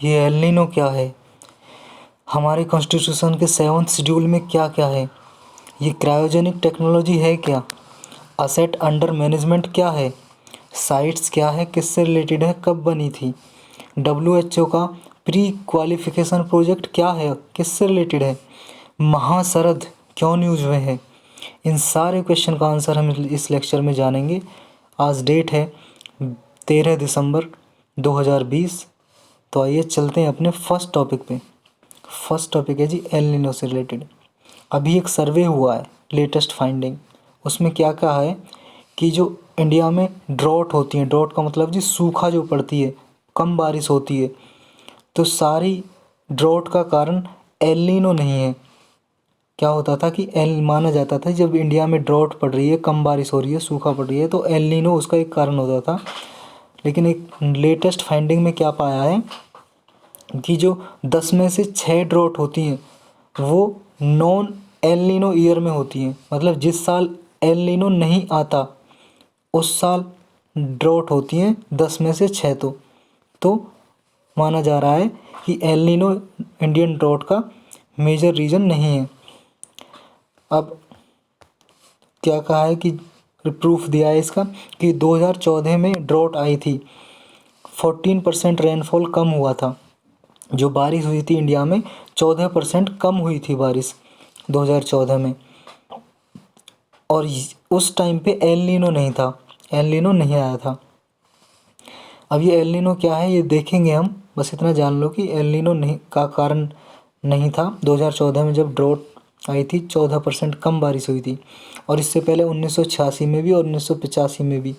ये El Nino क्या है, हमारे कॉन्स्टिट्यूशन के 7th शेड्यूल में क्या क्या है, ये क्रायोजेनिक टेक्नोलॉजी है क्या, असेट अंडर मैनेजमेंट क्या है, साइट्स क्या है, किससे रिलेटेड है, कब बनी थी, WHO का प्री क्वालिफिकेशन प्रोजेक्ट क्या है, किससे रिलेटेड है, महासरद क्यों न्यूज़ में है। इन सारे क्वेश्चन का आंसर हम इस लेक्चर में जानेंगे। आज डेट है 13 दिसंबर 2020। तो आइए चलते हैं अपने फर्स्ट टॉपिक पे। फर्स्ट टॉपिक है जी एल नीनो से रिलेटेड। अभी एक सर्वे हुआ है, लेटेस्ट फाइंडिंग। उसमें क्या कहा है कि जो इंडिया में ड्रॉट होती है, ड्रॉट का मतलब जी सूखा जो पड़ती है, कम बारिश होती है, तो सारी ड्रॉट का कारण एल नीनो नहीं है। क्या होता था कि एल माना जाता था जब इंडिया में ड्रॉट पड़ रही है, कम बारिश हो रही है, सूखा पड़ रही है, तो एल नीनो उसका एक कारण होता था। लेकिन एक लेटेस्ट फाइंडिंग में क्या पाया है कि जो 10 में से 6 ड्रॉट होती हैं वो नॉन एल नीनो ईयर में होती हैं। मतलब जिस साल एल नीनो नहीं आता उस साल ड्रॉट होती हैं 10 में से 6। तो माना जा रहा है कि एल नीनो इंडियन ड्रॉट का मेजर रीज़न नहीं है। अब क्या कहा है कि प्रूफ दिया है इसका कि 2014 में ड्रॉट आई थी, 14% रेनफॉल कम हुआ था। जो बारिश हुई थी इंडिया में 14% कम हुई थी बारिश 2014 में। और उस टाइम पे एल नीनो नहीं था, एल नीनो नहीं आया था। अब ये एल नीनो क्या है ये देखेंगे हम, बस इतना जान लो कि एल नीनो नहीं का कारण नहीं था। 2014 में जब ड्रॉट आई थी 14% कम बारिश हुई थी, और इससे पहले 1986 में भी और 1985 में भी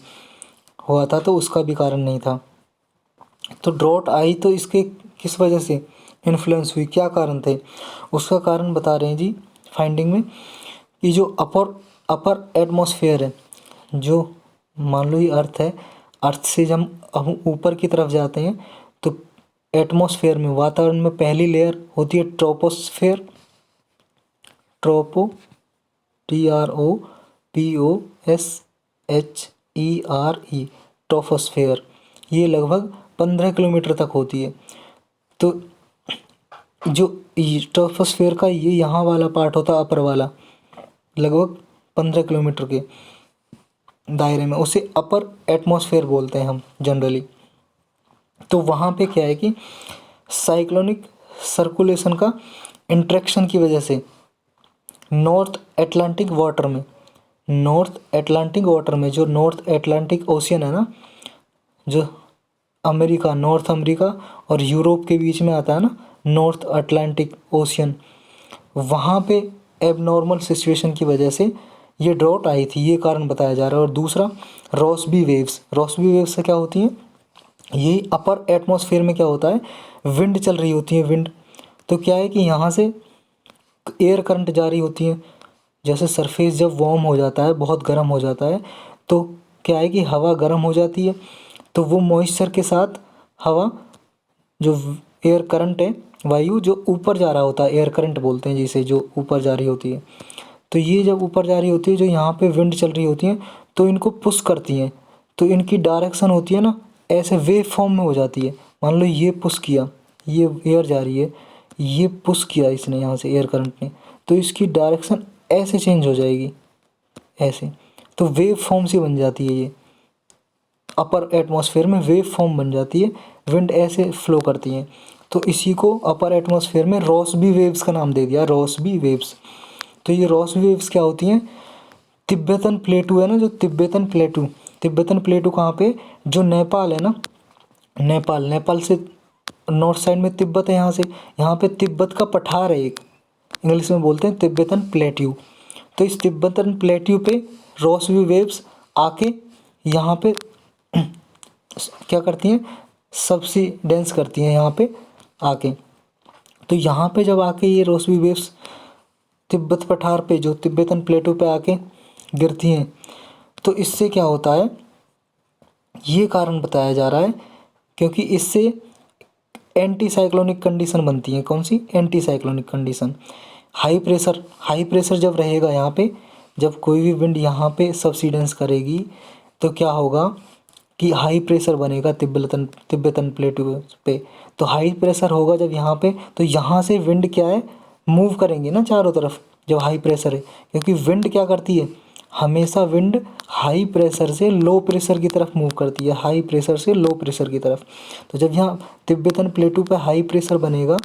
हुआ था, तो उसका भी कारण नहीं था। तो ड्रॉट आई तो इसके किस वजह से इन्फ्लुएंस हुई, क्या कारण थे, उसका कारण बता रहे हैं जी फाइंडिंग में कि जो अपर एटमॉस्फेयर है, जो मान लो ये अर्थ है, अर्थ से जब हम ऊपर की तरफ जाते हैं तो एटमॉस्फेयर में, वातावरण में पहली लेयर होती है ट्रोपोस्फेयर, TROPOSHERE, ट्रोपोस्फेयर। ये लगभग 15 किलोमीटर तक होती है। तो जो ट्रोपोस्फेयर का ये यहाँ वाला पार्ट होता है, अपर वाला, लगभग 15 किलोमीटर के दायरे में, उसे अपर एटमॉस्फेयर बोलते हैं हम जनरली। तो वहाँ पे क्या है कि साइक्लोनिक सर्कुलेशन का इंट्रैक्शन की वजह से नॉर्थ अटलांटिक वाटर में, जो नॉर्थ अटलांटिक ओशियन है ना, जो अमेरिका, नॉर्थ अमेरिका और यूरोप के बीच में आता है ना, नॉर्थ अटलांटिक ओशियन, वहाँ पे एबनॉर्मल सिचुएशन की वजह से ये ड्रॉट आई थी, ये कारण बताया जा रहा है। और दूसरा रॉसबी वेव्स से क्या होती हैं, ये अपर एटमॉस्फेयर में क्या होता है, विंड चल रही होती है, विंड। तो क्या है कि यहाँ से एयर करंट जारी होती है, जैसे सरफेस जब वार्म हो जाता है, बहुत गर्म हो जाता है, तो क्या है कि हवा गर्म हो जाती है, तो वो मॉइस्चर के साथ हवा, जो एयर करंट है, वायु जो ऊपर जा रहा होता है, एयर करंट बोलते हैं जिसे, जो ऊपर जा रही होती है, तो ये जब ऊपर जा रही होती है, जो यहाँ पे विंड चल रही होती है, तो इनको पुश करती हैं, तो इनकी डायरेक्शन होती है ना, ऐसे वेव फॉर्म में हो जाती है। मान लो ये पुश किया, ये एयर जा रही है, ये पुश किया इसने यहाँ से, एयर करंट ने, तो इसकी डायरेक्शन ऐसे चेंज हो जाएगी, ऐसे। तो वेव फॉर्म सी बन जाती है ये, अपर एटमॉस्फेयर में वेव फॉर्म बन जाती है, विंड ऐसे फ्लो करती हैं। तो इसी को अपर एटमॉस्फेयर में रॉसबी वेव्स का नाम दे दिया, रॉसबी वेव्स। तो ये रॉसबी वेव्स क्या होती हैं, तिब्बतन प्लेटू है ना, जो तिब्बतन प्लेटू कहाँ पे, जो नेपाल है ना, नेपाल से नॉर्थ साइड में तिब्बत है, यहाँ पे तिब्बत का पठार है एक, इंग्लिश में बोलते हैं तिब्बतन प्लेट्यू। तो इस तिब्बतन प्लेट्यू पे रॉसबी वेव्स आके यहाँ पे क्या करती हैं, सबसिडेंस करती हैं यहाँ पे आके। तो यहाँ पे जब आके ये रॉसबी वेव्स तिब्बत पठार पे, जो तिब्बतन प्लेटू पे आके गिरती हैं, तो इससे क्या होता है, ये कारण बताया जा रहा है, क्योंकि इससे एंटी साइक्लोनिक कंडीशन बनती है। कौन सी anti cyclonic condition, high pressure जब रहेगा यहाँ पे, जब कोई भी विंड यहाँ पे सबसिडेंस करेगी, तो क्या होगा कि हाई प्रेशर बनेगा तिब्बतन प्लेटू पे। तो हाई प्रेशर होगा जब यहाँ पे, तो यहाँ से विंड क्या है, मूव करेंगे ना चारों तरफ जब हाई प्रेशर है, क्योंकि विंड क्या करती है, हमेशा विंड हाई प्रेशर से लो प्रेशर की तरफ मूव करती है, हाई प्रेशर से लो प्रेशर की तरफ। तो जब यहाँ तिब्बतन प्लेटू पे हाई प्रेशर बनेगा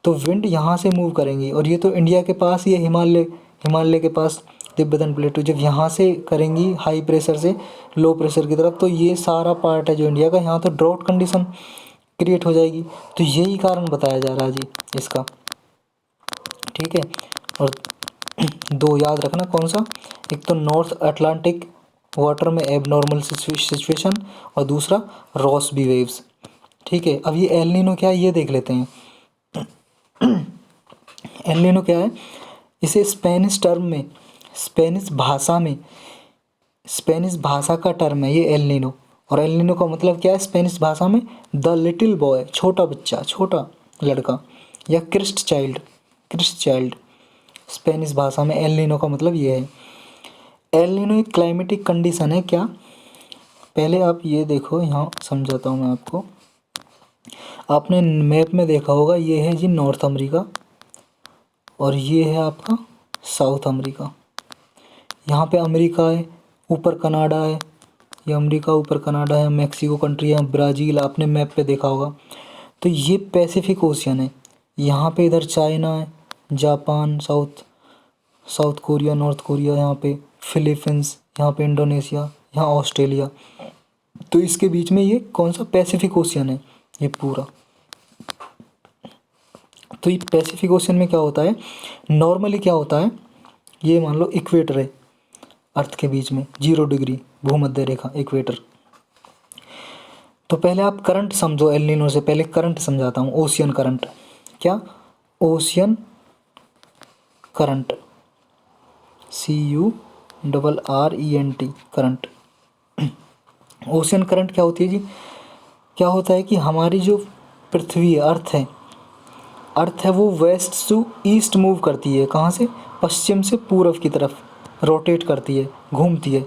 तो विंड यहाँ से मूव करेंगी, और ये तो इंडिया के पास ही है, हिमालय के पास तिब्बतन प्लेटू, जब यहाँ से करेंगी हाई प्रेशर से लो प्रेशर की तरफ, तो ये सारा पार्ट है जो इंडिया का, यहाँ तो ड्रॉट कंडीशन क्रिएट हो जाएगी। तो यही कारण बताया जा रहा है जी इसका, ठीक है। और दो याद रखना, कौन सा, एक तो नॉर्थ अटलांटिक वाटर में एबनॉर्मल सिचुएशन, और दूसरा रॉसबी वेव्स, ठीक है। अब ये एल नीनो क्या है ये देख लेते हैं। एल नीनो क्या है, इसे स्पेनिश टर्म में, स्पेनिश भाषा का टर्म है ये एल नीनो। और एल नीनो का मतलब क्या है स्पेनिश भाषा में, द लिटिल बॉय, छोटा बच्चा, छोटा लड़का, या क्रिस्ट चाइल्ड। स्पेनिश भाषा में एल नीनो का मतलब ये है। एल नीनो एक क्लाइमेटिक कंडीशन है क्या, पहले आप ये देखो, यहाँ समझाता हूँ मैं आपको। आपने मैप में देखा होगा, ये है जी नॉर्थ अमेरिका और ये है आपका साउथ अमेरिका। यहाँ पे अमेरिका है, ऊपर कनाडा है, ये अमेरिका ऊपर कनाडा है, मैक्सिको कंट्री है, ब्राज़ील आपने मैप पे देखा होगा। तो ये पैसिफिक ओशियन है। यहाँ पे इधर चाइना है, Japan, south Korea, north Korea, यहाँ पे फिलीपींस, यहाँ पे इंडोनेशिया, यहाँ ऑस्ट्रेलिया। तो इसके बीच में ये कौन सा पैसिफिक ओशियन है ये पूरा। तो ये पैसिफिक ओशियन में क्या होता है, नॉर्मली क्या होता है, ये मान लो इक्वेटर है अर्थ के बीच में 0 डिग्री भूमध्य रेखा इक्वेटर। तो पहले आप करंट समझो, एल नीनो से पहले करंट समझाता हूँ। ओशियन करंट, क्या, ocean current, CURRENT current. Ocean current क्या होती है जी, क्या होता है कि हमारी जो पृथ्वी है, अर्थ है वो वेस्ट टू ईस्ट मूव करती है। कहाँ से, पश्चिम से पूर्व की तरफ रोटेट करती है, घूमती है,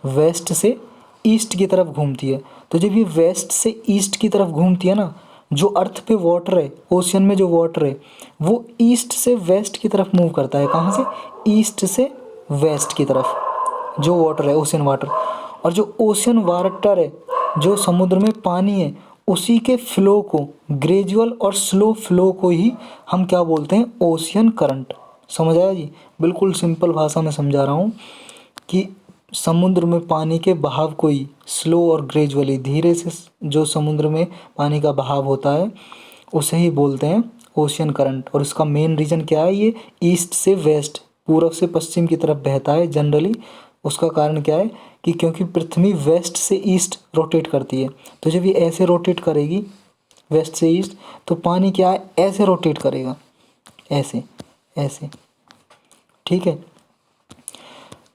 वेस्ट से ईस्ट की तरफ घूमती है। तो जब ये वेस्ट से ईस्ट की तरफ घूमती है ना, जो अर्थ पे वाटर है, ओशियन में जो वाटर है, वो ईस्ट से वेस्ट की तरफ मूव करता है। कहाँ से, ईस्ट से वेस्ट की तरफ जो वाटर है, ओशियन वाटर। और जो ओशियन वाटर है, जो समुद्र में पानी है, उसी के फ्लो को, ग्रेजुअल और स्लो फ्लो को ही हम क्या बोलते हैं, ओशियन करंट। समझ आया जी, बिल्कुल सिंपल भाषा में समझा रहा हूँ कि समुद्र में पानी के बहाव को ही स्लो और ग्रेजुअली, धीरे से जो समुद्र में पानी का बहाव होता है उसे ही बोलते हैं ओशियन करंट। और इसका मेन रीज़न क्या है, ये ईस्ट से वेस्ट, पूर्व से पश्चिम की तरफ बहता है जनरली। उसका कारण क्या है कि क्योंकि पृथ्वी वेस्ट से ईस्ट रोटेट करती है, तो जब ये ऐसे रोटेट करेगी वेस्ट से ईस्ट, तो पानी क्या है, ऐसे रोटेट करेगा, ऐसे ऐसे, ठीक है।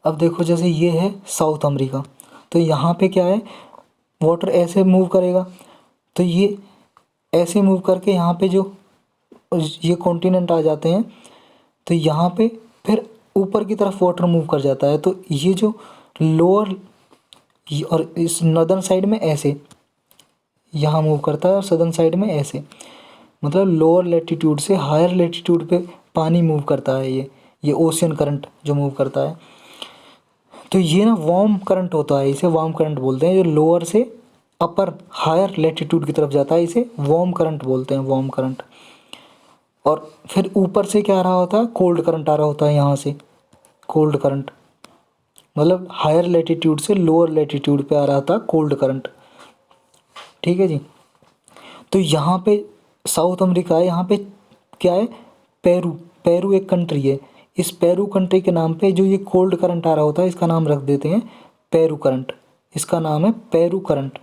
अब देखो जैसे ये है साउथ अमेरिका, तो यहाँ पे क्या है, वाटर ऐसे मूव करेगा, तो ये ऐसे मूव करके यहाँ पे जो ये कॉन्टिनेंट आ जाते हैं, तो यहाँ पे फिर ऊपर की तरफ वाटर मूव कर जाता है। तो ये जो लोअर और इस नॉर्दर्न साइड में ऐसे यहाँ मूव करता है, और सदर्न साइड में ऐसे, मतलब लोअर लेटीट्यूड से हायर लेटीट्यूड पे पानी मूव करता है, ये ओशियन करंट जो मूव करता है। तो ये ना वार्म करंट होता है, इसे वार्म करंट बोलते हैं। जो लोअर से अपर हायर लेटीट्यूड की तरफ जाता है, इसे वार्म करंट बोलते हैं, वार्म करंट। और फिर ऊपर से क्या आ रहा होता है, कोल्ड करंट आ रहा होता है यहाँ से, कोल्ड करंट, मतलब हायर लेटीट्यूड से लोअर लेटीट्यूड पे आ रहा था कोल्ड करंट, ठीक है जी। तो यहाँ पे साउथ अमेरिका है, यहाँ पे क्या है, पेरू एक कंट्री है। इस पेरू कंट्री के नाम पे जो ये कोल्ड करंट आ रहा होता है, इसका नाम रख देते हैं पेरू करंट, इसका नाम है पेरू करंट।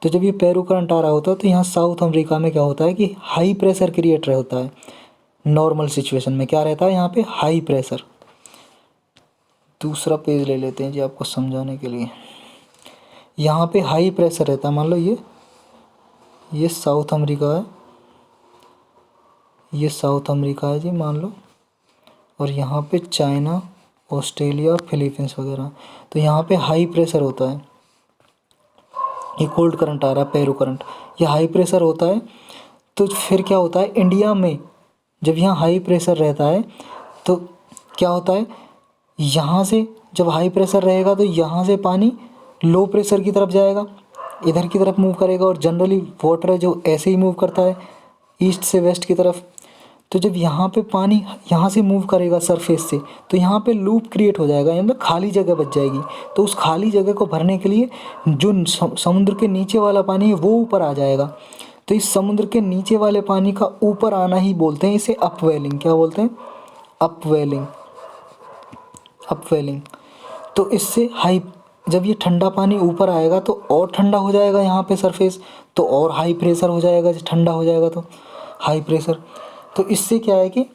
तो जब ये पेरू करंट आ रहा होता है, तो यहाँ साउथ अमेरिका में क्या होता है कि हाई प्रेशर क्रिएट होता है। नॉर्मल सिचुएशन में क्या रहता है, यहाँ पे हाई प्रेशर। दूसरा पेज ले लेते हैं जी आपको समझाने के लिए। यहाँ पे हाई प्रेशर रहता है, मान लो ये साउथ अमेरिका है, ये साउथ अमेरिका है जी मान लो, और यहाँ पे चाइना, ऑस्ट्रेलिया, फिलीपींस वगैरह। तो यहाँ पे हाई प्रेशर होता है, ये कोल्ड करंट आ रहा है, पैरो करंट, ये हाई प्रेशर होता है। तो फिर क्या होता है इंडिया में, जब यहाँ हाई प्रेशर रहता है तो क्या होता है, यहाँ से जब हाई प्रेशर रहेगा तो यहाँ से पानी लो प्रेशर की तरफ जाएगा, इधर की तरफ मूव करेगा। और जनरली वाटर है जो ऐसे ही मूव करता है ईस्ट से वेस्ट की तरफ। तो जब यहाँ पे पानी यहाँ से मूव करेगा सरफेस से, तो यहाँ पे लूप क्रिएट हो जाएगा, यानी खाली जगह बच जाएगी। तो उस खाली जगह को भरने के लिए जो समुद्र के नीचे वाला पानी है वो ऊपर आ जाएगा। तो इस समुद्र के नीचे वाले पानी का ऊपर आना ही बोलते हैं इसे अपवेलिंग। क्या बोलते हैं? अपवेलिंग। अपवेलिंग। तो इससे हाई, जब ये ठंडा पानी ऊपर आएगा तो और ठंडा हो जाएगा यहाँ पे सरफेस, तो और हाई प्रेशर हो जाएगा। जब ठंडा हो जाएगा तो हाई प्रेशर। तो इससे क्या है कि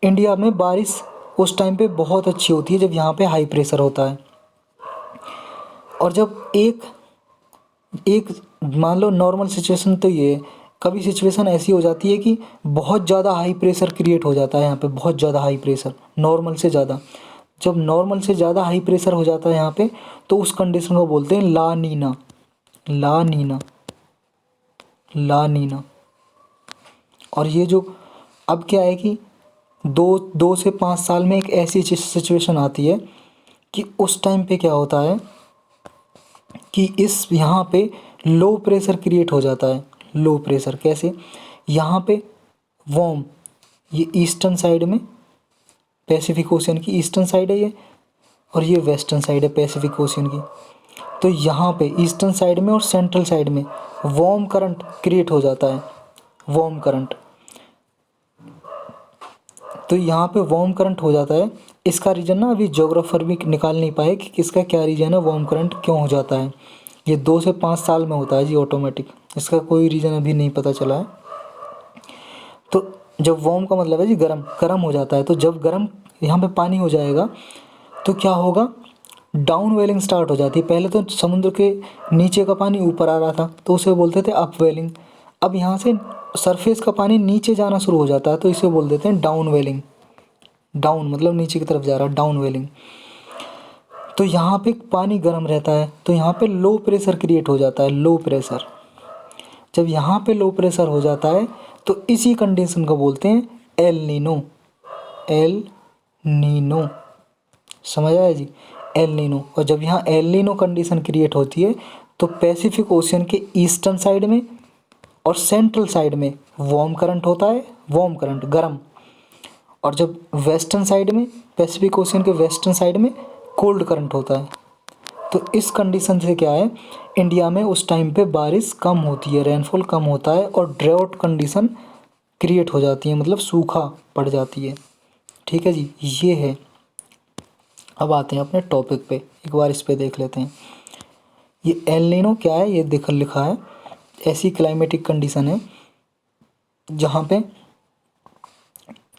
इंडिया में बारिश उस टाइम पे बहुत अच्छी होती है जब यहाँ पे हाई प्रेशर होता है। और जब एक मान लो नॉर्मल सिचुएशन, तो ये कभी सिचुएशन ऐसी हो जाती है कि बहुत ज़्यादा हाई प्रेशर क्रिएट हो जाता है यहाँ पे, बहुत ज़्यादा हाई प्रेशर, नॉर्मल से ज़्यादा। जब नॉर्मल से ज़्यादा हाई प्रेशर हो जाता है यहाँ पे, तो उस कंडीशन को बोलते हैं ला नीना। ला नीना। ला नीना। और ये जो अब क्या है कि 2 से 5 साल में एक ऐसी सिचुएशन आती है कि उस टाइम पे क्या होता है कि इस यहाँ पे लो प्रेशर क्रिएट हो जाता है। लो प्रेशर कैसे? यहाँ पे वार्म, ये ईस्टर्न साइड में, पैसिफिक ओशियन की ईस्टर्न साइड है ये, और ये वेस्टर्न साइड है पैसिफिक ओशियन की। तो यहाँ पे ईस्टर्न साइड में और सेंट्रल साइड में वार्म करंट क्रिएट हो जाता है। Warm current. तो यहाँ पे वार्म करंट हो जाता है। इसका रीज़न ना अभी ज्योग्राफर भी निकाल नहीं पाए कि किसका क्या रीज़न है, वार्म करंट क्यों हो जाता है। ये 2 से 5 साल में होता है जी ऑटोमेटिक, इसका कोई रीज़न अभी नहीं पता चला है। तो जब वार्म का मतलब है जी गर्म, गर्म हो जाता है। तो जब गर्म यहाँ पे पानी हो जाएगा तो क्या होगा, डाउन वेलिंग स्टार्ट हो जाती है। पहले तो समुद्र के नीचे का पानी ऊपर आ रहा था तो उसे बोलते थे अप वेलिंग। अब यहाँ से सरफेस का पानी नीचे जाना शुरू हो जाता है तो इसे बोल देते हैं डाउन वेलिंग। डाउन मतलब नीचे की तरफ जा रहा है, डाउन वेलिंग। तो यहाँ पे पानी गर्म रहता है तो यहाँ पे लो प्रेशर क्रिएट हो जाता है। Low pressure. जब यहाँ पे लो प्रेशर हो जाता है तो इसी कंडीशन को बोलते हैं एल नीनो। El Nino. समझ आया जी? El Nino. और जब यहाँ एल नीनो कंडीशन क्रिएट होती है तो पैसिफिक ओशियन के ईस्टर्न साइड में और सेंट्रल साइड में वार्म करंट होता है, वार्म करंट गर्म। और जब वेस्टर्न साइड में, पैसिफिक ओशियन के वेस्टर्न साइड में कोल्ड करंट होता है। तो इस कंडीशन से क्या है, इंडिया में उस टाइम पे बारिश कम होती है, रेनफॉल कम होता है और ड्राउट कंडीशन क्रिएट हो जाती है, मतलब सूखा पड़ जाती है। ठीक है जी, ये है। अब आते हैं अपने टॉपिक पे, एक बार इस पे देख लेते हैं। ये एल नीनो क्या है, ये देख लिखा है, ऐसी क्लाइमेटिक कंडीशन है जहाँ पे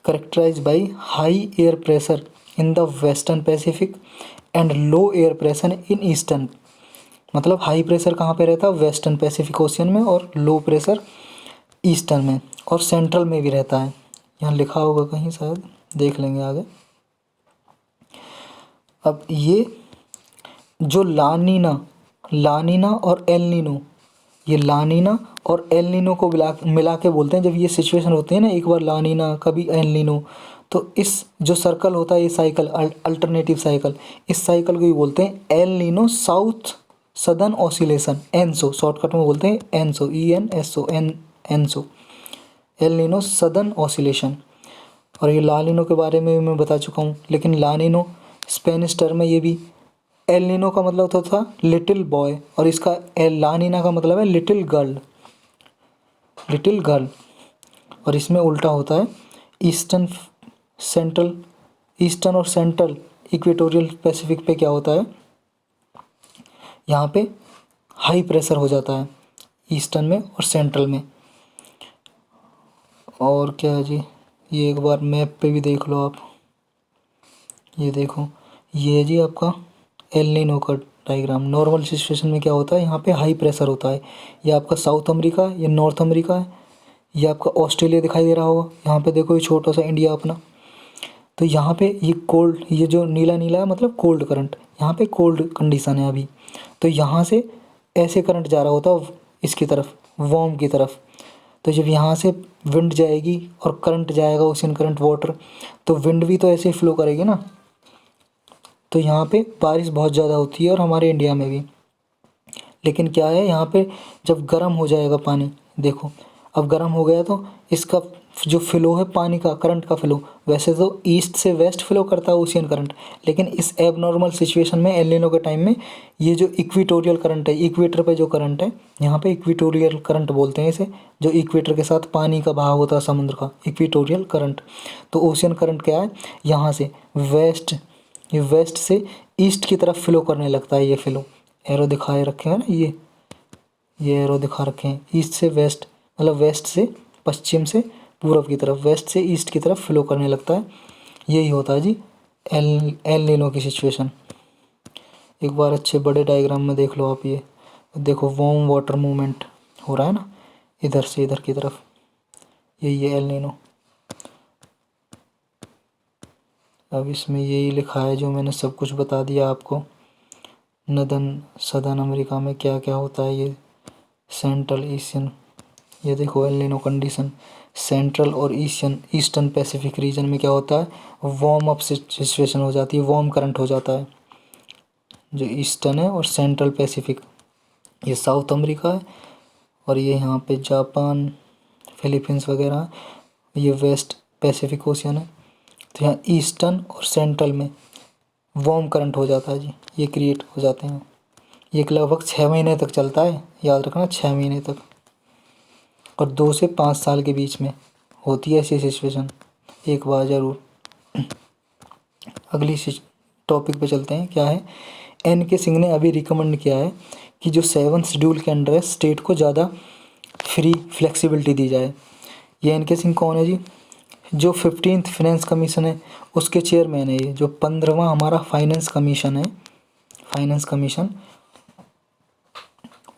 characterise by high air pressure in the Western Pacific and low air pressure in eastern. मतलब हाई प्रेशर कहाँ पे रहता है, वेस्टर्न पैसिफिक ओशियन में, और लो प्रेशर ईस्टर्न में, और सेंट्रल में भी रहता है। यहाँ लिखा होगा कहीं, शायद देख लेंगे आगे। अब ये जो लानीना और एल नीनो, ये लानीना और एल नीनो को मिला के बोलते हैं। जब ये सिचुएशन होती है ना, एक बार लानीना कभी एल नीनो, तो इस जो सर्कल होता है, ये साइकिल, अल्टरनेटिव साइकिल, इस साइकिल को भी बोलते हैं El Nino south southern oscillation, ENSO, shortcut में बोलते हैं ENSO, ENSO, ENSO, El Nino southern oscillation. और ये ला नीनो के बारे में भी मैं बता चुका हूँ। लेकिन ला नीनो स्पेनिश टर्म है ये भी। एल नीनो का मतलब होता था लिटिल बॉय, और इसका ला नीना का मतलब है लिटिल गर्ल, लिटिल गर्ल। और इसमें उल्टा होता है, ईस्टर्न और सेंट्रल इक्वेटोरियल पैसिफिक पे क्या होता है, यहाँ पे हाई प्रेशर हो जाता है ईस्टर्न में और सेंट्रल में। और क्या है जी, ये एक बार मैप पे भी देख लो आप, ये देखो, ये है जी आपका एल नीनो का डायग्राम। नॉर्मल सिचुएशन में क्या होता है, यहाँ पे हाई प्रेशर होता है। ये आपका साउथ अमेरिका, ये नॉर्थ अमेरिका है, ये आपका ऑस्ट्रेलिया दिखाई दे रहा होगा। यहाँ पे देखो ये छोटा सा इंडिया अपना। तो यहाँ पे ये कोल्ड, ये जो नीला नीला है मतलब कोल्ड करंट, यहाँ पे कोल्ड कंडीशन है अभी। तो यहाँ से ऐसे करंट जा रहा होता है इसकी तरफ, वार्म की तरफ। तो जब यहाँ से विंड जाएगी और करंट जाएगा, ओशन करंट, वाटर, तो विंड भी तो ऐसे ही फ्लो करेगी ना। तो यहाँ पे बारिश बहुत ज़्यादा होती है और हमारे इंडिया में भी। लेकिन क्या है, यहाँ पे जब गर्म हो जाएगा पानी, देखो अब गर्म हो गया तो इसका जो फ्लो है पानी का, करंट का फ्लो, वैसे तो ईस्ट से वेस्ट फ्लो करता है ओशियन करंट, लेकिन इस एबनॉर्मल सिचुएशन में, एल नीनो के टाइम में, ये जो इक्वेटोरियल करंट है, इक्वेटर पे जो करंट है, यहाँ पे इक्वेटोरियल करंट बोलते हैं इसे, जो इक्वेटर के साथ पानी का बहाव होता है समुद्र का, इक्वेटोरियल करंट। तो ओशियन करंट क्या है, यहाँ से वेस्ट से ईस्ट की तरफ फ्लो करने लगता है। ये फ्लो एरो दिखाए रखे हैं ना, ये एरो दिखा रखे हैं, ईस्ट से वेस्ट, मतलब वेस्ट से पश्चिम से पूरब की तरफ, वेस्ट से ईस्ट की तरफ फ्लो करने लगता है। यही होता है जी एल नीनो की सिचुएशन। एक बार अच्छे बड़े डायग्राम में देख लो आप, ये देखो वार्म वाटर मूवमेंट हो रहा है ना, इधर से इधर की तरफ, यही है एल नीनो। अब इसमें यही लिखा है जो मैंने सब कुछ बता दिया आपको। सदर्न अमेरिका में क्या क्या होता है, ये सेंट्रल एशियन, ये देखो एल नीनो कंडीशन, सेंट्रल और ईस्टर्न पैसिफिक रीजन में क्या होता है, वार्म अप सिचुएशन हो जाती है, वार्म करंट हो जाता है। जो ईस्टर्न है और सेंट्रल पैसिफिक, ये साउथ अमेरिका है, और ये यहाँ पे जापान, फिलीपींस वगैरह, ये वेस्ट पैसिफिक ओशियन है। तो यहाँ ईस्टर्न और सेंट्रल में वार्म करंट हो जाता है जी, ये क्रिएट हो जाते हैं। ये लगभग 6 महीने तक चलता है, याद रखना 6 महीने तक, और 2 से 5 साल के बीच में होती है ऐसी सिचुएशन एक बार ज़रूर। अगली टॉपिक पे चलते हैं, क्या है, एन के सिंह ने अभी रिकमेंड किया है कि जो 7 शेड्यूल के अंडर है, स्टेट को ज़्यादा फ्री फ्लेक्सिबिलिटी दी जाए। ये एन के सिंह कौन है जी, जो 15th फाइनेंस कमीशन है उसके चेयरमैन है ये। जो 15वां हमारा फाइनेंस कमीशन है, फाइनेंस कमीशन,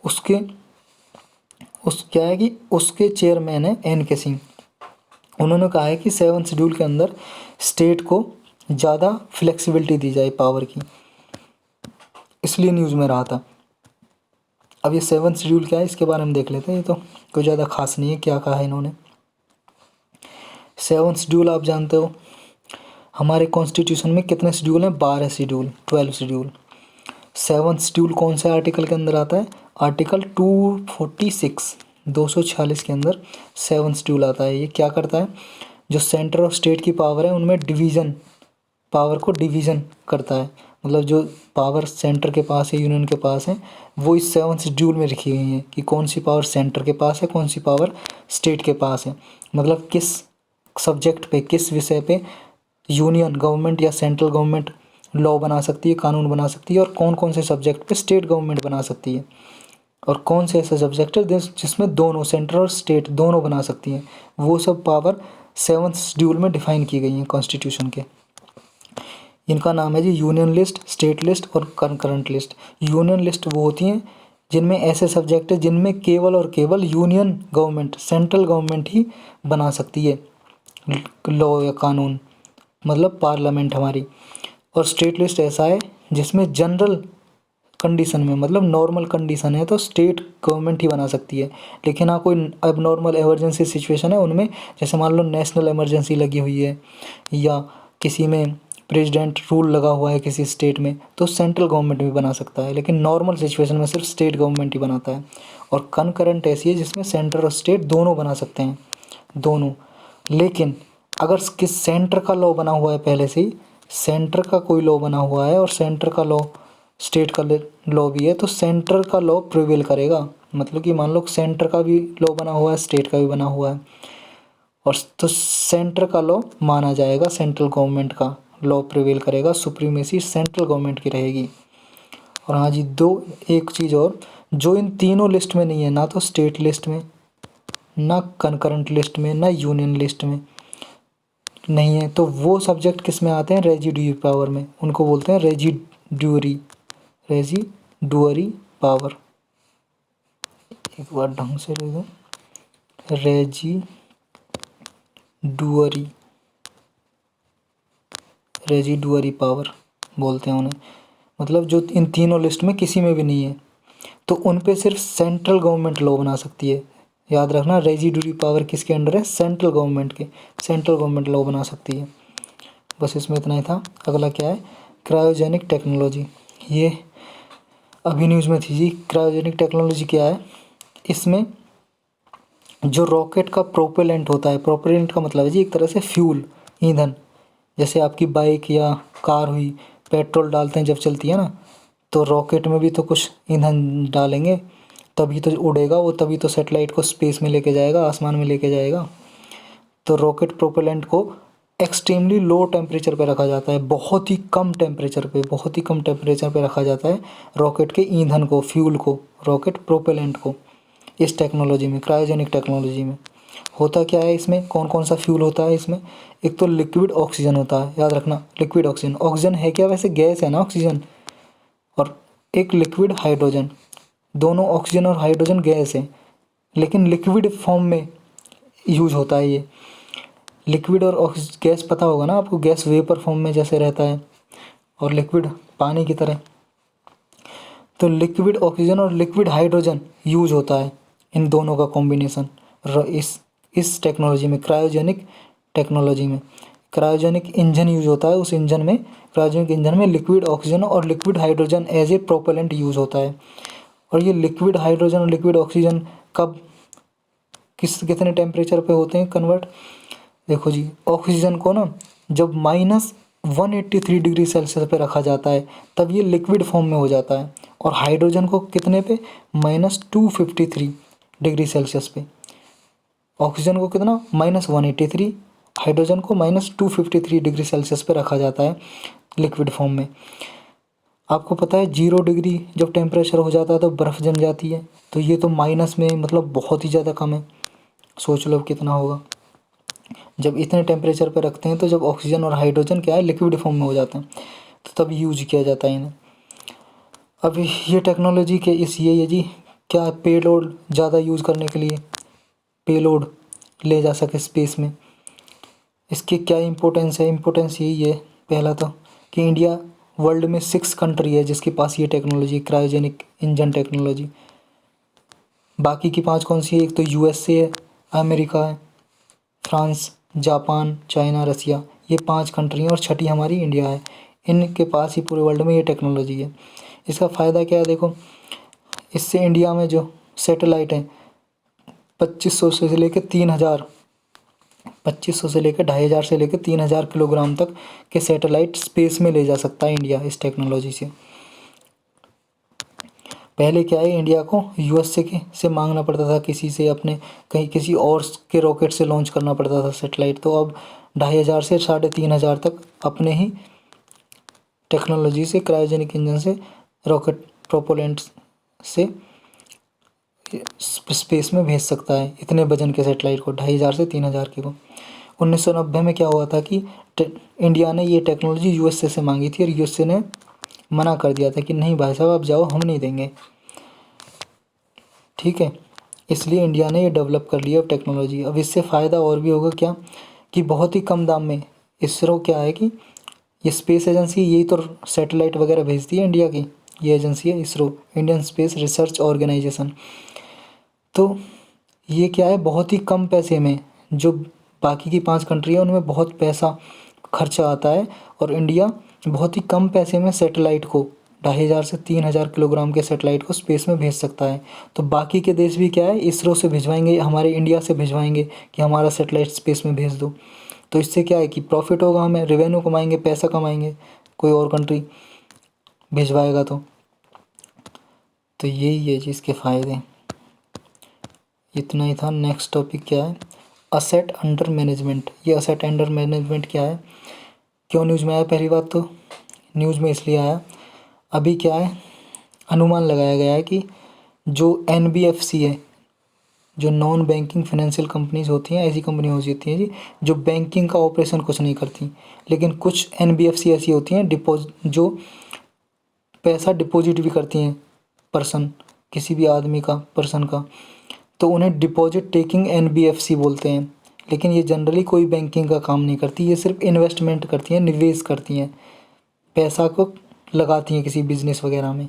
उसके क्या है कि उसके चेयरमैन है एन के सिंह। उन्होंने कहा है कि 7 शेड्यूल के अंदर स्टेट को ज़्यादा फ्लेक्सिबिलिटी दी जाए पावर की, इसलिए न्यूज़ में रहा था। अब ये 7 शेड्यूल क्या है इसके बारे में देख लेते हैं। ये तो कोई ज़्यादा खास नहीं है, क्या कहा है इन्होंने। 7 शेड्यूल आप जानते हो, हमारे कॉन्स्टिट्यूशन में कितने शेड्यूल हैं, 12 शेड्यूल, 12 शेड्यूल। 7 शेड्यूल कौन से आर्टिकल के अंदर आता है, आर्टिकल 246, 246 के अंदर 7 शेड्यूल आता है। ये क्या करता है, जो सेंटर और स्टेट की पावर है उनमें डिवीज़न, पावर को डिवीज़न करता है। मतलब जो पावर सेंटर के पास है, यूनियन के पास है, वो इस 7 शेड्यूल में लिखी हुई है कि कौन सी पावर सेंटर के पास है, कौन सी पावर स्टेट के पास है। मतलब किस सब्जेक्ट पे, किस विषय पे यूनियन गवर्नमेंट या सेंट्रल गवर्नमेंट लॉ बना सकती है, कानून बना सकती है, और कौन कौन से सब्जेक्ट पे स्टेट गवर्नमेंट बना सकती है, और कौन से ऐसे सब्जेक्ट है जिसमें दोनों सेंट्रल और स्टेट दोनों बना सकती हैं। वो सब पावर 7 शेड्यूल में डिफाइन की गई हैं कॉन्स्टिट्यूशन के। इनका नाम है जी यूनियन लिस्ट, स्टेट लिस्ट और कंकरेंट लिस्ट। यूनियन लिस्ट वो होती हैं जिनमें ऐसे सब्जेक्ट है जिनमें केवल और केवल यूनियन गवर्नमेंट, सेंट्रल गवर्नमेंट ही बना सकती है लॉ या कानून, मतलब पार्लियामेंट हमारी। और स्टेट लिस्ट ऐसा है जिसमें जनरल कंडीशन में, मतलब नॉर्मल कंडीशन है तो स्टेट गवर्नमेंट ही बना सकती है। लेकिन हाँ कोई अब नॉर्मल इमरजेंसी सिचुएशन है उनमें, जैसे मान लो नेशनल इमरजेंसी लगी हुई है या किसी में प्रेसिडेंट रूल लगा हुआ है किसी स्टेट में, तो सेंट्रल गवर्नमेंट भी बना सकता है। लेकिन नॉर्मल सिचुएशन में सिर्फ स्टेट गवर्नमेंट ही बनाता है। और कनकरेंट ऐसी है जिसमें सेंटर और स्टेट दोनों बना सकते हैं, दोनों। लेकिन अगर किस सेंटर का लॉ बना हुआ है पहले से ही, सेंटर का कोई लॉ बना हुआ है और सेंटर का लॉ स्टेट का लॉ भी है, तो सेंटर का लॉ प्रिवेल करेगा। मतलब कि मान लो सेंटर का भी लॉ बना हुआ है, स्टेट का भी बना हुआ है, और तो सेंटर का लॉ माना जाएगा, सेंट्रल गवर्नमेंट का लॉ प्रिवेल करेगा, सुप्रीमेसी सेंट्रल गवर्नमेंट की रहेगी। और हाँ जी, एक चीज़ और, जो इन तीनों लिस्ट में नहीं है, ना तो स्टेट लिस्ट में, ना कंकरेंट लिस्ट में, ना यूनियन लिस्ट में नहीं है, तो वो सब्जेक्ट किस में आते हैं, रेजिड्यूरी पावर में। उनको बोलते हैं रेजिड्यूरी पावर। एक बार ढंग से लिख दो, रेजिडुअरी पावर बोलते हैं उन्हें। मतलब जो इन तीनों लिस्ट में किसी में भी नहीं है। तो उन पे सिर्फ सेंट्रल गवर्नमेंट लॉ बना सकती है। याद रखना, रेजिडुअरी पावर किसके अंडर है? सेंट्रल गवर्नमेंट के। सेंट्रल गवर्नमेंट लॉ बना सकती है। बस इसमें इतना ही था। अगला क्या है? Cryogenic technology. ये अभी न्यूज़ में थी जी। क्रायोजेनिक टेक्नोलॉजी क्या है? इसमें जो रॉकेट का प्रोपेलेंट होता है, प्रोपेलेंट का मतलब है जी एक तरह से फ्यूल, ईंधन। जैसे आपकी बाइक या कार हुई, पेट्रोल डालते हैं जब चलती है ना, तो रॉकेट में भी तो कुछ ईंधन डालेंगे तभी तो उड़ेगा वो, तभी तो सैटेलाइट को स्पेस में लेके जाएगा, आसमान में लेके जाएगा। तो रॉकेट प्रोपेलेंट को एक्सट्रीमली लो टेम्परेचर पे रखा जाता है, बहुत ही कम टेम्परेचर पे, बहुत ही कम टेम्परेचर पे रखा जाता है रॉकेट के ईंधन को, फ्यूल को, रॉकेट प्रोपेलेंट को। इस टेक्नोलॉजी में, क्रायोजेनिक टेक्नोलॉजी में होता क्या है? इसमें कौन कौन सा फ्यूल होता है इसमें? एक तो लिक्विड ऑक्सीजन होता है, याद रखना, लिक्विड ऑक्सीजन। ऑक्सीजन है क्या? वैसे गैस है ना ऑक्सीजन। और एक लिक्विड हाइड्रोजन। दोनों ऑक्सीजन और हाइड्रोजन गैस है, लेकिन लिक्विड फॉर्म में यूज होता है ये। लिक्विड और गैस पता होगा ना आपको, गैस वेपर फॉर्म में जैसे रहता है और लिक्विड पानी की तरह। तो लिक्विड ऑक्सीजन और लिक्विड हाइड्रोजन यूज होता है, इन दोनों का कॉम्बिनेशन इस टेक्नोलॉजी में, क्रायोजेनिक टेक्नोलॉजी में। क्रायोजेनिक इंजन यूज होता है, उस इंजन में, क्रायोजेनिक इंजन में लिक्विड ऑक्सीजन और liquid hydrogen as a propellant use होता है। और ये लिक्विड हाइड्रोजन और लिक्विड ऑक्सीजन कब कितने टेम्परेचर पे होते हैं कन्वर्ट? देखो जी, ऑक्सीजन को ना जब -183 डिग्री सेल्सियस पे रखा जाता है तब ये लिक्विड फॉर्म में हो जाता है। और हाइड्रोजन को कितने पे? -253 डिग्री सेल्सियस पे। ऑक्सीजन को कितना? -183, हाइड्रोजन को -253 डिग्री सेल्सियस पे रखा जाता है लिक्विड फॉर्म में। आपको पता है 0 डिग्री जब टेम्परेचर हो जाता है तो बर्फ़ जम जाती है, तो ये तो माइनस में, मतलब बहुत ही ज़्यादा कम है। सोच लो कितना होगा जब इतने टेम्परेचर पे रखते हैं। तो जब ऑक्सीजन और हाइड्रोजन क्या है, लिक्विड फॉर्म में हो जाते हैं, तो तब यूज किया जाता है इन्हें। अब ये टेक्नोलॉजी के ये जी क्या, पेलोड ज़्यादा यूज़ करने के लिए, पेलोड ले जा सके स्पेस में। इसकी क्या इम्पोर्टेंस है? इम्पोर्टेंस यही है पहला तो, कि इंडिया वर्ल्ड में 6 कंट्री है जिसके पास ये टेक्नोलॉजी, क्रायोजेनिक इंजन टेक्नोलॉजी। बाकी की 5 कौन सी है? एक तो यूएसए है, अमेरिका है, फ्रांस, जापान, चाइना, रसिया, ये 5 कंट्री हैं, और छठी हमारी इंडिया है। इनके पास ही पूरे वर्ल्ड में ये टेक्नोलॉजी है। इसका फ़ायदा क्या है? देखो, इससे इंडिया में जो सैटेलाइट हैं 2500 से लेकर 3000, 2500 से लेकर 2500 से लेकर 3000 किलोग्राम तक के सैटेलाइट स्पेस में ले जा सकता है इंडिया इस टेक्नोलॉजी से। पहले क्या है, इंडिया को यूएसए से मांगना पड़ता था, किसी से अपने कहीं किसी और के रॉकेट से लॉन्च करना पड़ता था सैटेलाइट। तो अब 2500 से 3500 तक अपने ही टेक्नोलॉजी से, क्रायोजेनिक इंजन से, रॉकेट प्रोपेलेंट से स्पेस में भेज सकता है इतने वजन के सैटेलाइट को, 2500 से 3000 के को। 1990 में क्या हुआ था कि इंडिया ने ये टेक्नोलॉजी यूएसए से मांगी थी और यूएसए ने मना कर दिया था कि नहीं भाई साहब आप जाओ, हम नहीं देंगे। ठीक है, इसलिए इंडिया ने ये डेवलप कर लिया अब टेक्नोलॉजी। अब इससे फ़ायदा और भी होगा क्या, कि बहुत ही कम दाम में इसरो क्या है कि ये स्पेस एजेंसी, यही तो सैटेलाइट वगैरह भेजती है इंडिया की, ये एजेंसी है ISRO, Indian Space Research Organisation. तो ये क्या है, बहुत ही कम पैसे में, जो बाकी की 5 कंट्री है उनमें बहुत पैसा खर्चा आता है, और इंडिया बहुत ही कम पैसे में सैटेलाइट को 2500 से 3000 किलोग्राम के सैटेलाइट को स्पेस में भेज सकता है। तो बाकी के देश भी क्या है, इसरो से भिजवाएंगे, हमारे इंडिया से भिजवाएंगे कि हमारा सैटेलाइट स्पेस में भेज दो। तो इससे क्या है कि प्रॉफिट होगा, हमें रेवेन्यू कमाएंगे, पैसा कमाएंगे, कोई और कंट्री भिजवाएगा तो यही है जी इसके फ़ायदे। इतना ही था। नेक्स्ट टॉपिक क्या है, असेट अंडर मैनेजमेंट। ये असेट अंडर मैनेजमेंट क्या है, क्यों न्यूज़ में आया? पहली बात तो न्यूज़ में इसलिए आया, अभी क्या है, अनुमान लगाया गया है कि जो एनबीएफसी है, जो नॉन बैंकिंग फाइनेंशियल कंपनीज होती हैं, ऐसी कंपनी होती हैं जी जो बैंकिंग का ऑपरेशन कुछ नहीं करती, लेकिन कुछ एनबीएफसी ऐसी होती हैं जो पैसा डिपॉजिट भी करती हैं, पर्सन, किसी भी आदमी का, पर्सन का, तो उन्हें डिपॉजिट टेकिंग एनबीएफसी बोलते हैं। लेकिन ये जनरली कोई बैंकिंग का काम नहीं करती, ये सिर्फ इन्वेस्टमेंट करती हैं, निवेश करती हैं, पैसा को लगाती हैं किसी बिजनेस वगैरह में।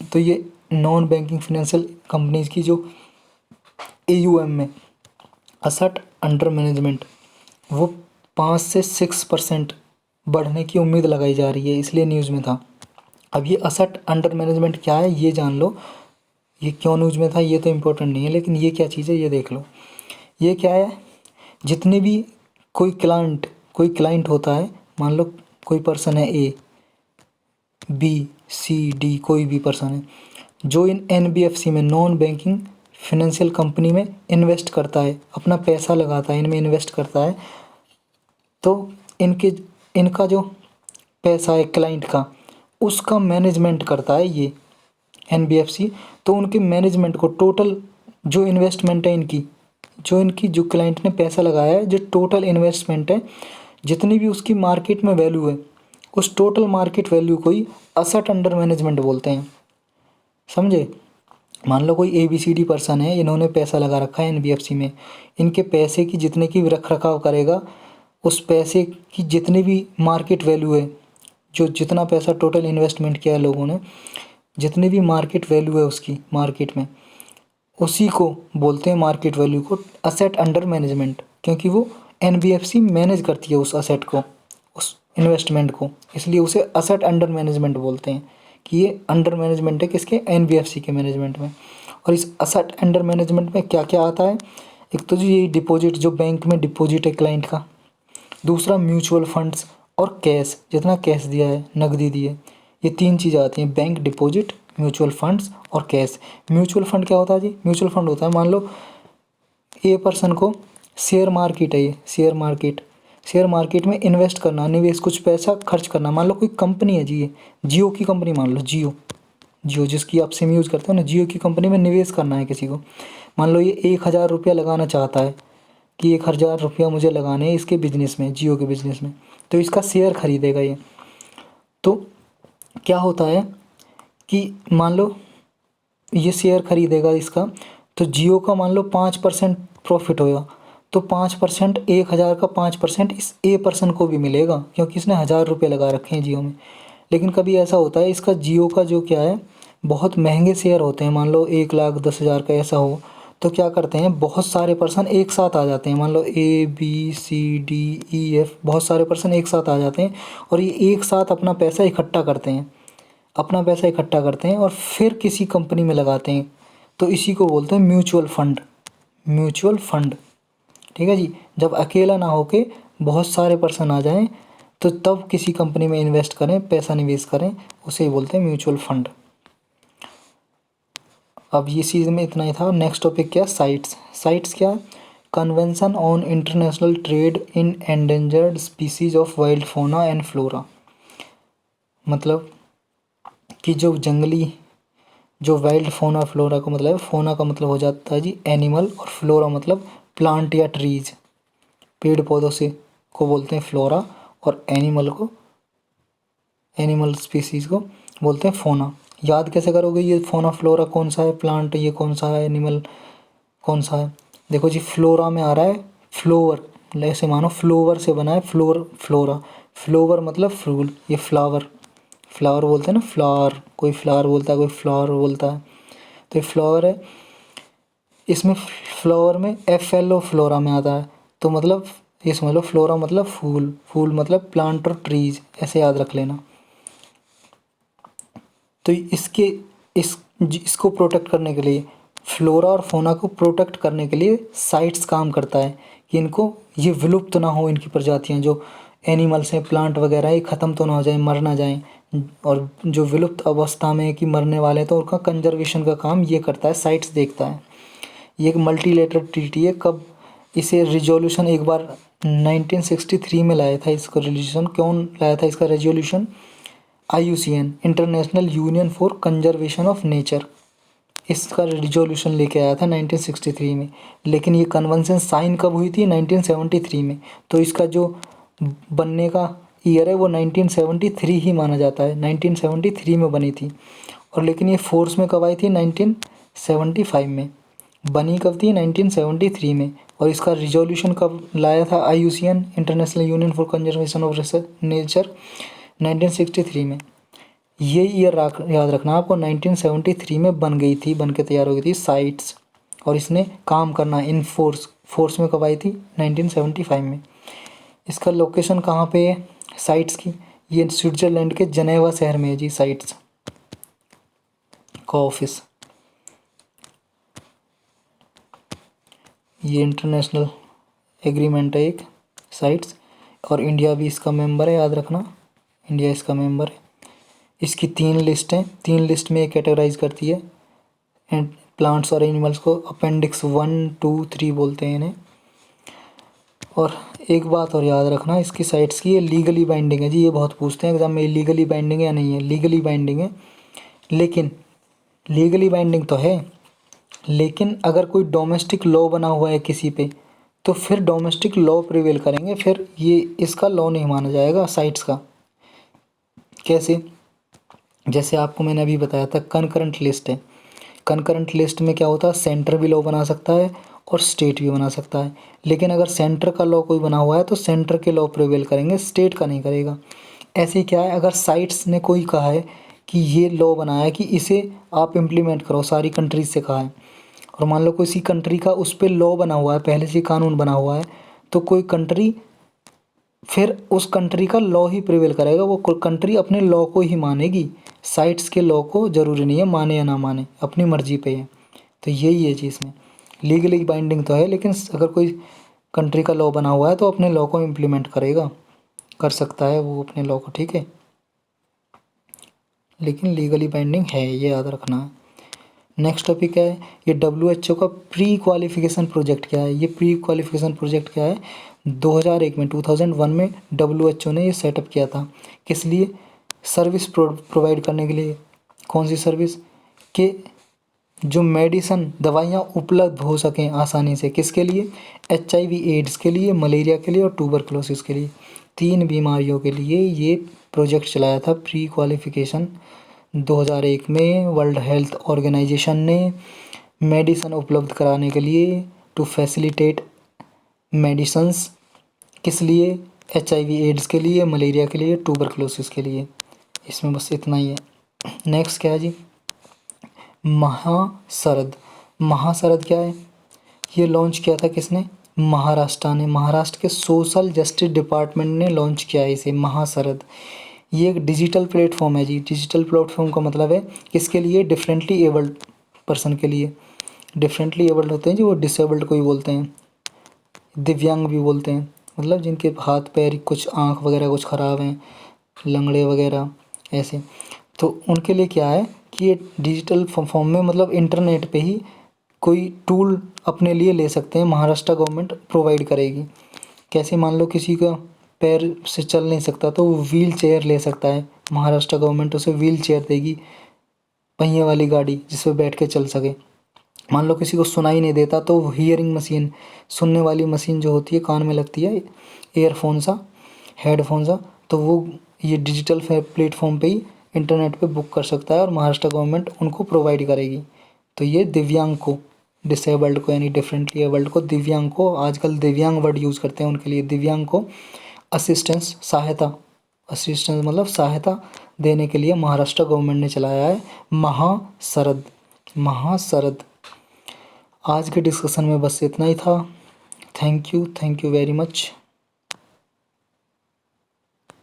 तो ये नॉन बैंकिंग फाइनेंशियल कंपनीज की जो AUM में असेट अंडर मैनेजमेंट वो 5 से 6% बढ़ने की उम्मीद लगाई जा रही है, इसलिए न्यूज़ में था। अब ये असेट अंडर मैनेजमेंट क्या है ये जान लो, ये क्यों न्यूज़ में था ये तो इम्पोर्टेंट नहीं है, लेकिन ये क्या चीज़ है ये देख लो। ये क्या है, जितने भी कोई क्लाइंट होता है, मान लो कोई पर्सन है A B C D, कोई भी पर्सन है जो इन NBFC में नॉन बैंकिंग फाइनेंशियल कंपनी में इन्वेस्ट करता है, अपना पैसा लगाता है, इनमें इन्वेस्ट करता है, तो इनका जो पैसा है क्लाइंट का उसका मैनेजमेंट करता है ये NBFC। तो उनके मैनेजमेंट को टोटल जो इन्वेस्टमेंट है इनकी जो क्लाइंट ने पैसा लगाया है, जो टोटल इन्वेस्टमेंट है, जितनी भी उसकी मार्केट में वैल्यू है, उस टोटल मार्केट वैल्यू को ही असेट अंडर मैनेजमेंट बोलते हैं। समझे? मान लो कोई ABCD पर्सन है, इन्होंने पैसा लगा रखा है NBFC में, इनके पैसे की जितने की रख रखाव करेगा, उस पैसे की जितनी भी मार्केट वैल्यू है, जो जितना पैसा टोटल इन्वेस्टमेंट किया है लोगों ने, जितनी भी मार्केट वैल्यू है उसकी मार्केट में, उसी को बोलते हैं मार्केट वैल्यू को असेट अंडर मैनेजमेंट, क्योंकि वो NBFC मैनेज करती है उस असेट को, उस इन्वेस्टमेंट को, इसलिए उसे असेट अंडर मैनेजमेंट बोलते हैं कि ये अंडर मैनेजमेंट है किसके, NBFC के मैनेजमेंट में। और इस असेट अंडर मैनेजमेंट में क्या क्या आता है, एक तो जो ये डिपॉजिट, जो बैंक में डिपॉजिट है क्लाइंट का, दूसरा म्यूचुअल फंड्स और कैश, जितना कैश दिया है, नकदी दी है, ये 3 चीज़ आती हैं, बैंक डिपॉजिट, म्यूचुअल फंड्स और कैश। म्यूचुअल फंड क्या होता है जी? म्यूचुअल फंड होता है, मान लो ए पर्सन को शेयर मार्केट है, ये शेयर मार्केट में इन्वेस्ट करना, निवेश, कुछ पैसा खर्च करना। मान लो कोई कंपनी है जी, ये जियो की कंपनी, मान लो जियो जिसकी आप सिम यूज़ करते हो ना, जियो की कंपनी में निवेश करना है किसी को। मान लो ये 1000 रुपया लगाना चाहता है कि 1000 रुपया मुझे लगाने हैं इसके बिज़नेस में, जियो के बिज़नेस में, तो इसका शेयर खरीदेगा ये। तो क्या होता है कि मान लो ये शेयर खरीदेगा इसका, तो जियो का मान लो 5% प्रॉफिट होगा, तो 5%, 1000 का 5% इस A पर्सन को भी मिलेगा, क्योंकि इसने 1000 रुपये लगा रखे हैं जियो में। लेकिन कभी ऐसा होता है इसका जियो का जो क्या है, बहुत महंगे शेयर होते हैं, मान लो 1,10,000 का ऐसा हो, तो क्या करते हैं बहुत सारे पर्सन एक साथ आ जाते हैं, मान लो ABCDEF, बहुत सारे पर्सन एक साथ आ जाते हैं और ये एक साथ अपना पैसा इकट्ठा करते हैं और फिर किसी कंपनी में लगाते हैं, तो इसी को बोलते हैं म्यूचुअल फंड। ठीक है जी। जब अकेला ना होके बहुत सारे पर्सन आ जाएं तो तब किसी कंपनी में इन्वेस्ट करें, पैसा निवेश करें, उसे ही बोलते हैं म्यूचुअल फंड। अब ये चीज़ में इतना ही था। नेक्स्ट टॉपिक क्या, साइट्स क्या, convention on international trade in endangered species of wild फोना एंड फ्लोरा, मतलब कि जो वाइल्ड फोना फ्लोरा का मतलब है, फोना का मतलब हो जाता है जी एनिमल, और फ्लोरा मतलब प्लांट या ट्रीज, पेड़ पौधों से को बोलते हैं फ्लोरा, और एनिमल स्पीसीज को बोलते हैं फोना। याद कैसे करोगे ये फोना फ्लोरा कौन सा है, प्लांट ये कौन सा है, एनिमल कौन सा है? देखो जी, फ्लोरा में आ रहा है फ्लोवर, ऐसे मानो फ्लोवर से बना है फ्लोरा, फ्लोवर मतलब फूल, ये फ्लावर बोलते हैं ना, फ्लावर, कोई फ्लावर बोलता है, कोई फ्लावर बोलता है, तो ये फ्लावर है। इसमें फ्लावर में FLO फ्लोरा में आता है, तो मतलब ये समझ लो फ्लोरा मतलब फूल मतलब प्लांट और ट्रीज, ऐसे याद रख लेना। तो इसको प्रोटेक्ट करने के लिए, फ्लोरा और फोना को प्रोटेक्ट करने के लिए साइट्स काम करता है कि इनको ये विलुप्त ना हो, इनकी प्रजातियाँ जो एनिमल्स हैं, प्लांट वगैरह, ये ख़त्म तो ना हो जाए, मर ना जाएं, और जो विलुप्त अवस्था में कि मरने वाले हैं तो उनका कंजर्वेशन का काम ये करता है, साइट्स देखता है। ये एक मल्टीलेटरल ट्रीटी है। कब इसे रिजोल्यूशन एक बार 1963 में लाया था, इसको रिजोल्यूशन क्यों लाया था, इसका resolution IUCN, international union for conservation of nature, इसका रिजोल्यूशन लेके आया था 1963 में। लेकिन ये कन्वेंशन साइन कब हुई थी, 1973 में। तो इसका जो बनने का ईयर है वो 1973 ही माना जाता है, 1973 में बनी थी। और लेकिन ये फोर्स में कब आई थी, 1975 में। बनी कब थी, 1973 में। और इसका रिजोल्यूशन कब लाया था IUCN, international union for conservation of nature, 1963 में। ये ईयर याद रखना आपको, 1973 में बन गई थी, बन के तैयार हो गई थी साइट्स। और इसने काम करना इन फोर्स में कब आई थी? 1975 में। इसका लोकेशन कहाँ पे है साइट्स की? ये स्विट्ज़रलैंड के जनेवा शहर में है जी साइट्स का ऑफिस। ये इंटरनेशनल एग्रीमेंट है एक साइट्स, और इंडिया भी इसका मेंबर है, याद रखना इंडिया इसका मेंबर है। इसकी 3 लिस्ट हैं, 3 लिस्ट में कैटेगराइज करती है एंड प्लांट्स और एनिमल्स को। अपेंडिक्स 1, 2, 3 बोलते हैं इन्हें। और एक बात और याद रखना इसकी साइट्स की, ये लीगली बाइंडिंग है जी। ये बहुत पूछते हैं एग्जाम में, लीगली बाइंडिंग है या नहीं है? लीगली बाइंडिंग है, लेकिन लीगली बाइंडिंग तो है, लेकिन अगर कोई डोमेस्टिक लॉ बना हुआ है किसी पे, तो फिर डोमेस्टिक लॉ प्रिवेल करेंगे, फिर ये इसका लॉ नहीं माना जाएगा साइट्स का। कैसे? जैसे आपको मैंने अभी बताया था कनकरेंट लिस्ट है। कनकरेंट लिस्ट में क्या होता है? सेंटर भी लॉ बना सकता है और स्टेट भी बना सकता है, लेकिन अगर सेंटर का लॉ कोई बना हुआ है तो सेंटर के लॉ प्रिवेल करेंगे, स्टेट का नहीं करेगा। ऐसे ही क्या है, अगर साइट्स ने कोई कहा है कि ये लॉ बनाया है कि इसे आप इम्प्लीमेंट करो, सारी कंट्रीज से कहा है, और मान लो किसी कंट्री का उस पर लॉ बना हुआ है, पहले से कानून बना हुआ है, तो कोई कंट्री फिर उस कंट्री का लॉ ही प्रिवेल करेगा, वो कंट्री अपने लॉ को ही मानेगी। साइट्स के लॉ को ज़रूरी नहीं है माने या ना माने, अपनी मर्जी पे है। तो यही है चीज़ में, लीगली बाइंडिंग तो है, लेकिन अगर कोई कंट्री का लॉ बना हुआ है तो अपने लॉ को इम्प्लीमेंट करेगा, कर सकता है वो अपने लॉ को, ठीक है, लेकिन लीगली बाइंडिंग है, ये याद रखना है। नेक्स्ट टॉपिक क्या है? ये WHO का प्री क्वालिफिकेशन प्रोजेक्ट क्या है? ये प्री क्वालिफिकेशन प्रोजेक्ट क्या है? 2001 में 2001 में WHO ने ये सेटअप किया था। किस लिए? सर्विस प्रोवाइड करने के लिए। कौन सी सर्विस? कि जो मेडिसन दवाइयाँ उपलब्ध हो सकें आसानी से, किसके लिए? HIV एड्स के लिए, मलेरिया के लिए और ट्यूबरकुलोसिस के लिए। 3 बीमारियों के लिए ये प्रोजेक्ट चलाया था प्री क्वालिफिकेशन 2001 में। वर्ल्ड हेल्थ ऑर्गेनाइजेशन ने मेडिसन उपलब्ध कराने के लिए, टू फैसिलिटेट मेडिसन्स, किस लिए? HIV एड्स के लिए, मलेरिया के लिए, ट्यूबरकुलोसिस के लिए। इसमें बस इतना ही है। नेक्स्ट क्या है जी? महाशरद। महाशरद क्या है? ये लॉन्च किया था किसने? महाराष्ट्र ने। महाराष्ट्र के सोशल जस्टिस डिपार्टमेंट ने लॉन्च किया है इसे, महाशरद। ये एक डिजिटल प्लेटफॉर्म है जी। डिजिटल प्लेटफॉर्म का मतलब है किसके लिए? डिफरेंटली एबल्ड पर्सन के लिए। डिफरेंटली एबल्ड होते हैं जी, वो डिसेबल्ड को ही बोलते हैं, दिव्यांग भी बोलते हैं, मतलब जिनके हाथ पैर कुछ, आँख वगैरह कुछ ख़राब हैं, लंगड़े वगैरह ऐसे। तो उनके लिए क्या है कि ये डिजिटल फॉर्म में, मतलब इंटरनेट पे ही कोई टूल अपने लिए ले सकते हैं, महाराष्ट्र गवर्नमेंट प्रोवाइड करेगी। कैसे? मान लो किसी का पैर से चल नहीं सकता तो वो व्हील चेयर ले सकता है, महाराष्ट्र गवर्नमेंट उसे व्हील चेयर देगी, पहिए वाली गाड़ी जिस पे बैठ के चल सके। मान लो किसी को सुनाई नहीं देता तो हियरिंग मशीन, सुनने वाली मशीन जो होती है कान में लगती है, ईयरफोन सा, हेडफोन सा, तो वो ये डिजिटल प्लेटफॉर्म पे ही इंटरनेट पे बुक कर सकता है और महाराष्ट्र गवर्नमेंट उनको प्रोवाइड करेगी। तो ये दिव्यांग को, डिसेबल्ड को यानी डिफरेंटली एबल्ड को, दिव्यांग को, आजकल दिव्यांग वर्ड यूज़ करते हैं उनके लिए, दिव्यांग को असिस्टेंस, सहायता, असिस्टेंस मतलब सहायता देने के लिए महाराष्ट्र गवर्नमेंट ने चलाया है महाशरद। महाशरद। आज के डिस्कशन में बस इतना ही था। Thank you very much.